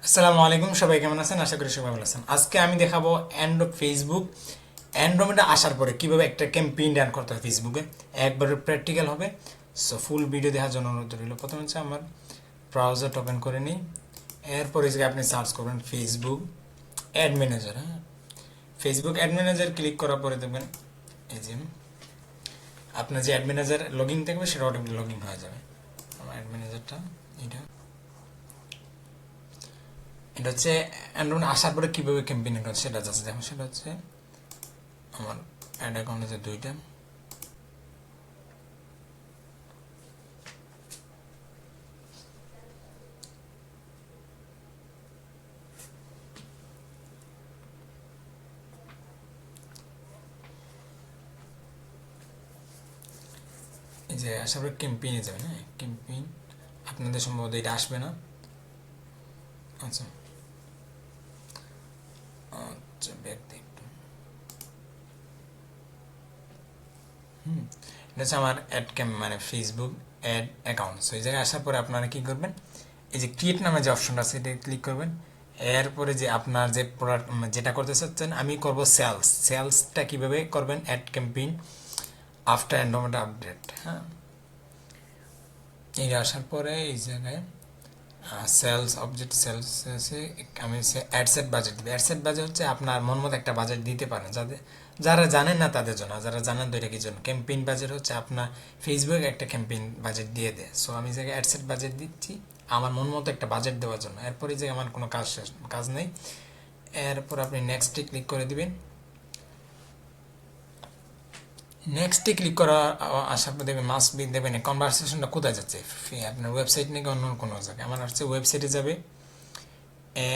আসসালামু আলাইকুম, সবাই কেমন আছেন? আশা করি সবাই ভালো আছেন। আজকে আমি দেখাবো ফেসবুক অ্যান্ড্রয়েডে আসার পরে কিভাবে একটা ক্যাম্পেইন রান করতে হয় ফেসবুকে। একবারে প্র্যাকটিক্যাল হবে। সো ফুল ভিডিও দেখার জন্য অনুরোধ রইল। প্রথমে হচ্ছে আমার ব্রাউজার ওপেন করে নিই। এরপরে যে আপনি সার্চ করবেন ফেসবুক অ্যাড ম্যানেজার। হ্যাঁ, ফেসবুক অ্যাড ম্যানেজার ক্লিক করার পরে দেখবেন এই যে আপনার যে অ্যাড ম্যানেজার লগ ইন থাকবে সেটা অটোমেটিক লগ ইন হয়ে যাবে। আমার অ্যাড ম্যানেজারটা এটা এটা হচ্ছে অ্যান্ড্রয়েড আসার পরে কীভাবে ক্যাম্পেইন করছে সেটা যাচ্ছে। দেখুন, সেটা হচ্ছে আমার অ্যাড অ্যাকাউন্ট আছে দুইটা। এই যে আসার পরে ক্যাম্পেইনে যাবেন। হ্যাঁ, ক্যাম্পেইন আপনাদের সম্ভবত এটা আসবে না। আচ্ছা আচ্ছা, ব্যাক দিই একটু। এটা হচ্ছে আমার অ্যাড মানে ফেসবুক অ্যাড অ্যাকাউন্ট। সো এই জায়গায় আসার পরে আপনারা কী করবেন, এই যে ক্রিয়েট নামে যে অপশনটা আছে এটা ক্লিক করবেন। এরপরে যে আপনার যে প্রোডাক্ট যেটা করতে চাচ্ছেন, আমি করব সেলসটা কীভাবে করবেন ad campaign after Android update. হ্যাঁ, এই আসার পরে এই জায়গায় সেলস অবজেক্ট সেলস আছে। আমি অ্যাডসেট বাজেট দিই। অ্যাডসেট বাজেট হচ্ছে আপনার মন মতো একটা বাজেট দিতে পারেন, যারা জানেন না তাদের জন্য। যারা জানেন তো এটা কি জন্য, ক্যাম্পেইন বাজেট হচ্ছে আপনার ফেসবুক একটা ক্যাম্পেইন বাজেট দিয়ে দেয়। সো আমি জায়গায় অ্যাডসেট বাজেট দিচ্ছি আমার মন মতো একটা বাজেট দেওয়ার জন্য। এরপরে যে আমার কোনো কাজ নেই। এরপর আপনি নেক্সটে ক্লিক করে দিবেন। নেক্সটে ক্লিক করা আসার পর দেখবেন মাস্ট বি দেবেন কনভারসেশনটা কোথায় যাচ্ছে, আপনার ওয়েবসাইট নাকি অন্য কোনো জায়গায়। আমার হচ্ছে ওয়েবসাইটে যাবে।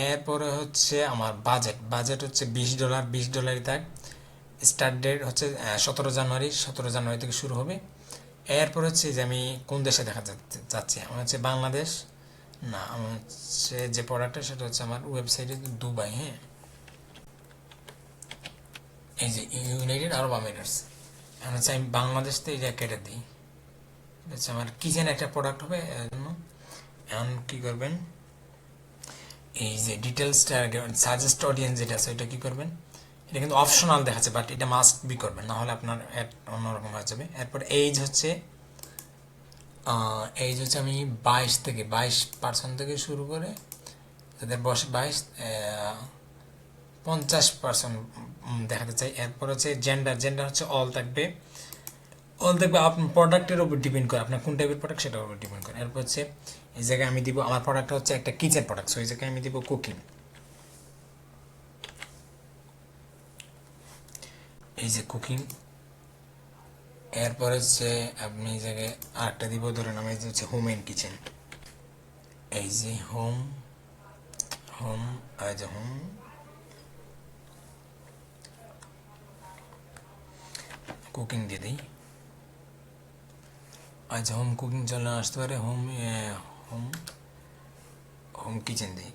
এরপরে হচ্ছে আমার বাজেট হচ্ছে $20। $20 থাক। স্টার্ট ডেট হচ্ছে 17 জানুয়ারি। 17 জানুয়ারি থেকে শুরু হবে। এরপর হচ্ছে যে আমি কোন দেশে দেখা যাচ্ছি, আমার হচ্ছে বাংলাদেশ না, আমার হচ্ছে যে প্রোডাক্টটা সেটা হচ্ছে আমার ওয়েবসাইটে দুবাই। হ্যাঁ, এই যে ইউনাইটেড আরব আমিরাটস। এখন হচ্ছে আমি বাংলাদেশ থেকে এটা কেটে দিই। হচ্ছে আমার কিচেন একটা প্রোডাক্ট হবে এর জন্য। এখন কী করবেন, এই যে ডিটেলসটা সাজেস্ট অডিয়েন্স যেটা আছে এটা কী করবেন, এটা কিন্তু অপশনাল দেখাচ্ছে বাট এটা মাস্ট বি করবেন, না হলে আপনার অ্যাড অন্যরকম হয়ে যাবে। এরপর এইজ হচ্ছে আমি 22% থেকে শুরু করে তাদের বয়স 50% দেখাতে চাই। এরপর হচ্ছে জেন্ডার হচ্ছে অল থাকবে আপনার প্রোডাক্টের উপর ডিপেন্ড করে, আপনার কোন টাইপের প্রোডাক্ট সেটার উপর ডিপেন্ড করে। এরপর হচ্ছে এই জায়গায় আমি দিব আমার প্রোডাক্টটা হচ্ছে একটা কিচেন প্রোডাক্ট, সো এই জায়গায় আমি দিব কুকিং। এই যে কুকিং। এরপর হচ্ছে আপনি এই জায়গায় আরেকটা দিব, ধরেন আমি হচ্ছে হোম অ্যান্ড কিচেন। এই যে হোম হোম এই যে হোম কুকিং দিয়ে দিই। আচ্ছা, হোম কুকিং চলে আসতে পারে। হোম হোম কিচেন দিই।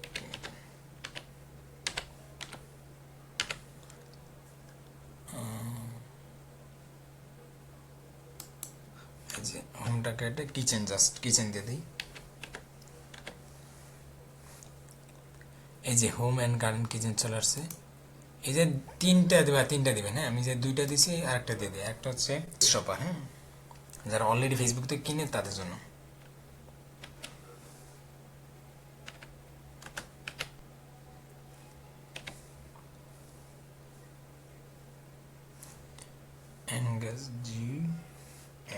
এই যে হোমটা কেটে কিচেন, জাস্ট কিচেন দিয়ে দিই। এই যে হোম অ্যান্ড গার্ডেন কিচেন চলে আসছে। এই যে তিনটা দিবেন। হ্যাঁ, আমি যে দুইটা দিছি আর একটা দিয়ে দিই। একটা হচ্ছে শপার। হ্যাঁ, যারা অলরেডি ফেসবুক থেকে কিনে তাদের জন্য। এনগেজ জি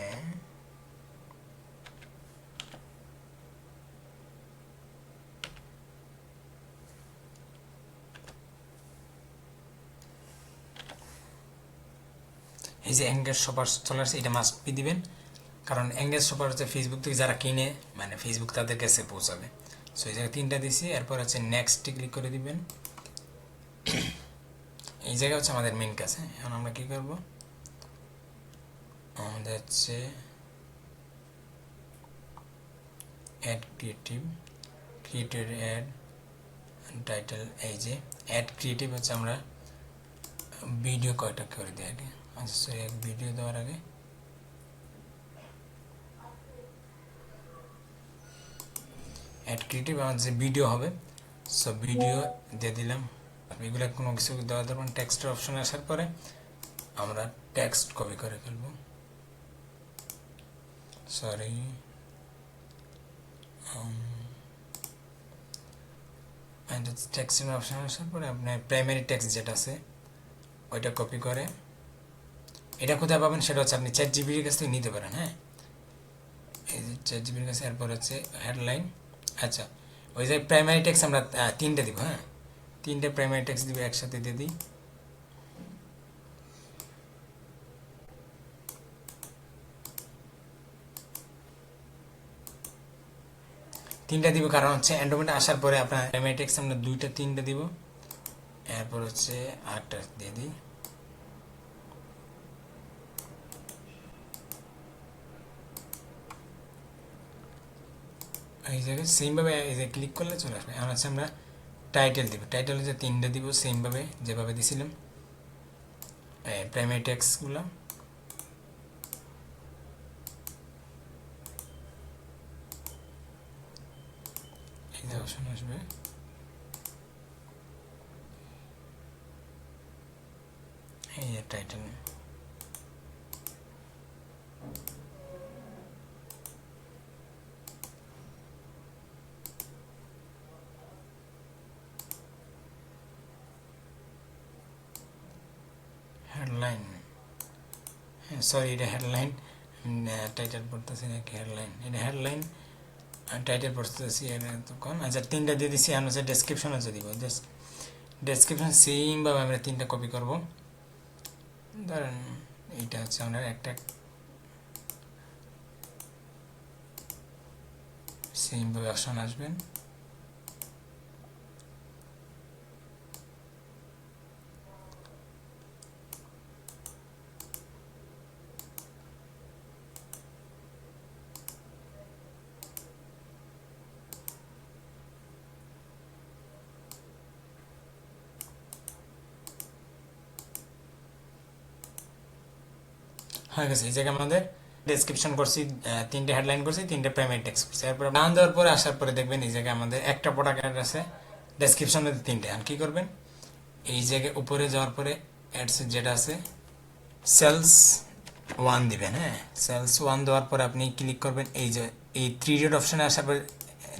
এন এই যে এঙ্গেজ শপার চলে আসছে, এটা মাস্ট বি দিবেন, কারণ এঙ্গেজ শপার হচ্ছে ফেসবুক থেকে যারা কিনে, মানে ফেসবুক তাদের কাছে পৌঁছাবে। সো এই জায়গায় তিনটা দিছি। এরপর হচ্ছে নেক্সটে ক্লিক করে দিবেন। এই জায়গায় হচ্ছে আমাদের মেন কাজ। হ্যাঁ, এখন আমরা কী করবো, আমাদের হচ্ছে অ্যাড ক্রিয়েটেড অ্যাড টাইটেল। এই যে অ্যাড ক্রিয়েটিভ হচ্ছে আমরা ভিডিও কয়টা করে দিই আগে। আচ্ছা, এক ভিডিও দেওয়ার আগে অ্যাড ক্রিয়েটিভ আমার যে ভিডিও হবে, সো ভিডিও দিয়ে দিলাম, এগুলো কোনো কিছু দেওয়া দরকার। টেক্সটের অপশনে আসার পরে আমরা টেক্সট কপি করে ফেলব, সরি টেক্সটের অপশনে আসার পরে আপনার প্রাইমারি টেক্সট যেটা আছে ওইটা কপি করে, এটা কোথায় পাবেন সেটা হচ্ছে আপনি চ্যাট জিপিটির কাছ থেকে নিতে পারেন। হ্যাঁ, এই যে চ্যাট জিপিটির কাছে, এরপর হচ্ছে হেডলাইন। আচ্ছা, ওই যে প্রাইমারি টেক্সট আমরা 3টে দিব। হ্যাঁ, 3টে প্রাইমারি টেক্সট দিব, একসাথে দিয়ে দিই। তিনটা দিব কারণ হচ্ছে অ্যান্ড্রয়েডে আসার পরে আপনার প্রাইমারি টেক্সট আমরা 2টা 3টে দিব। এরপর হচ্ছে আরেকটা দিয়ে দিই। এই জায়গায় সেমভাবে এই যে ক্লিক করলে চলে আসবে। এখন হচ্ছে আমরা টাইটেল দিব, টাইটেল হচ্ছে 3টে দিব সেমভাবে যেভাবে দিয়েছিলাম প্রাইমারি টেক্সটগুলো। এই যে অপশন আসবে, এই যে টাইটেল, হেডলাইন, হ্যাঁ সরি এটা হেডলাইন, টাইটেল পড়তেছি নাকি হেডলাইন, এটা হেডলাইন টাইটেল পড়তেছি তখন। আচ্ছা 3টা দিয়ে দিচ্ছি। এখন হচ্ছে ডেসক্রিপশন হচ্ছে দিব, ডেসক্রিপশন সেমভাবে আমরা 3টা কপি করব। ধরেন এইটা হচ্ছে আমরা একটা সেমভাবে অপশন আসবেন। হয়ে গেছে, এই জায়গায় আমাদের ডেসক্রিপশন করছি, 3টে হেডলাইন করছি, 3টে প্রাইমারি টেক্সট করছি। এরপর ডান দেওয়ার পরে আসার পরে দেখবেন এই জায়গায় আমাদের একটা প্রোডাক্ট অ্যাড আছে, ডেসক্রিপশনে 3টে। আর কি করবেন, এই জায়গায় উপরে যাওয়ার পরে অ্যাডস যেটা আছে সেলস 1 দিবেন। হ্যাঁ, সেলস 1 দেওয়ার পরে আপনি ক্লিক করবেন, এই যে এই 3 ডট অপশনে আসার পরে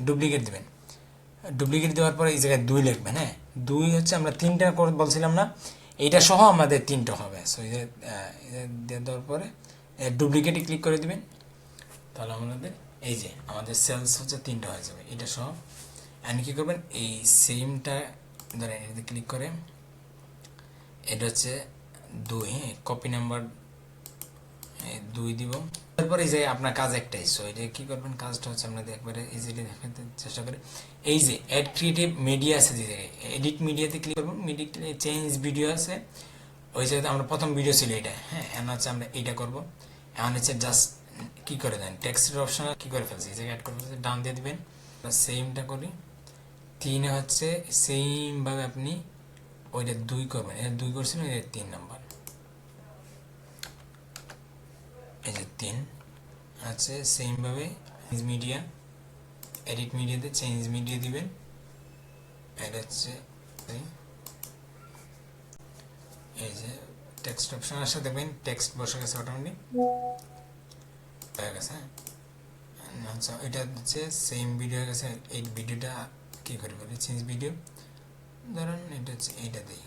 ডুপ্লিকেট দিবেন। ডুপ্লিকেট দেওয়ার পরে এই জায়গায় 2 লিখবেন। হ্যাঁ, 2 হচ্ছে আমরা 3টা করে বলছিলাম না, এইটা সহ আমাদের 3টা হবে। সো এই যে দিয়ে দেওয়ার পরে ডুপ্লিকেটে ক্লিক করে দিবেন, তাহলে আমাদের এই যে আমাদের সেলস হচ্ছে 3টা হয়ে যাবে এটা সহ। অ্যান্ড কী করবেন, এই সেমটা ধরেন এটাতে ক্লিক করে এটা হচ্ছে 2, হ্যাঁ কপি নাম্বার 2 দিব। তারপর এই যে আপনার কাজ একটাই, সো এটা কী করবেন, কাজটা হচ্ছে আমরা একবারে ইজিলি দেখাতে চেষ্টা করি। এই যে অ্যাড ক্রিয়েটিভ মিডিয়া আছে, যে জায়গায় এডিট মিডিয়াতে ক্লিক করবো, মিডিয়া চেঞ্জ ভিডিও আছে, ওই জায়গাতে আমরা প্রথম ভিডিও ছিল এটা। হ্যাঁ, এখন হচ্ছে আমরা এইটা করবো। এখন হচ্ছে জাস্ট কী করে দেন, টেক্সটের অপশন কী করে ফেলছি, এই জায়গায় অ্যাড করে ফেলছি, ডান দিয়ে দিবেন। সেমটা করি 3 হচ্ছে সেমভাবে আপনি ওইটা 2 করবেন, এটা 2 করছিলেন, এটা 3 নাম্বার, এই যে 3 আছে। সেমভাবে মিডিয়া, এডিট মিডিয়াতে চেঞ্জ মিডিয়া দিবেন, এটা হচ্ছে এই যে টেক্সট অপশন আসে, দেখবেন টেক্সট বসে গেছে অটোমেটিক হয়ে গেছে। আচ্ছা, এটা হচ্ছে সেম ভিডিও হয়ে গেছে। এই ভিডিওটা কী করে বলি, চেঞ্জ ভিডিও, ধরেন এটা হচ্ছে এইটা দিই।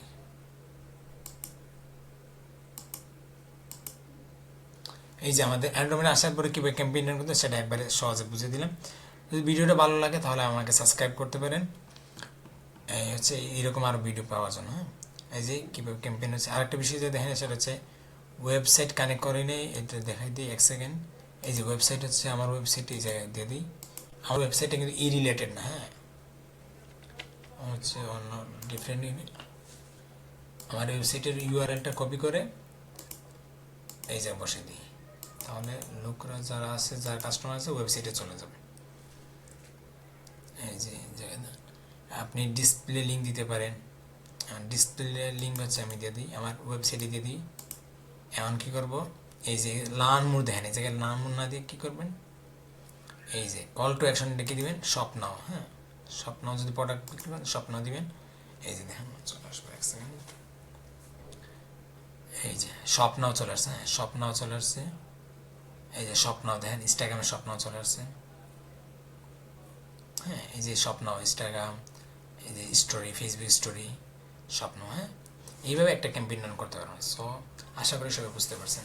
এই যে আমাদের অ্যান্ড্রয়েডে আসার পরে কীভাবে ক্যাম্পেইন রান করতে সেটা একবারে সহজে বুঝিয়ে দিলাম। যদি ভিডিওটা ভালো লাগে তাহলে আমাকে সাবস্ক্রাইব করতে পারেন, এই হচ্ছে এইরকম আরও ভিডিও পাওয়ার জন্য। হ্যাঁ, এই যে কীভাবে ক্যাম্পেইন হচ্ছে। আরেকটা বিষয় যে দেখেন সেটা হচ্ছে ওয়েবসাইট কানেক্ট করে নেই, এটা দেখাই দিই 1 সেকেন্ড। এই যে ওয়েবসাইট হচ্ছে আমার ওয়েবসাইট, এই জায়গায় দিয়ে দিই। আমার ওয়েবসাইটটা কিন্তু রিলেটেড না, হ্যাঁ হচ্ছে অন্য ডিফারেন্ট। আমার ওয়েবসাইটের ইউআরএলটা কপি করে এই জায়গায় বসে দিই, তাহলে লোকরা যারা আছে, যারা কাস্টমার আছে ওয়েবসাইটে চলে যাবে। এই যে আপনি ডিসপ্লে লিঙ্ক দিতে পারেন, ডিসপ্লে লিঙ্ক হচ্ছে আমি দিয়ে দিই, আমার ওয়েবসাইটে দিয়ে দিই। এমন কী করবো, এই যে লার্ন মোর দেখেন, এই জায়গায় লার্ন মোর না দিয়ে কী করবেন, এই যে কল টু অ্যাকশন ডেকে দিবেন শপ নাও। হ্যাঁ, স্বপ্ন যদি প্রোডাক্ট বিক্রি করেন স্বপ্ন দিবেন, এই যে দেখেন চলে আসবে, এক সেকেন্ড, এই যে স্বপ্নও চলে আসছে, হ্যাঁ স্বপ্নও চলে আসছে, এই যে স্বপ্ন দেখেন ইনস্টাগ্রামে স্বপ্নও চলে আসছে, হ্যাঁ এই যে স্বপ্ন ইনস্টাগ্রাম, এই যে স্টোরি ফেসবুক স্টোরি স্বপ্ন, হ্যাঁ এইভাবে একটা ক্যাম্পেইন রান করতে পারবেন। সো আশা করি সবাই বুঝতে পারছেন।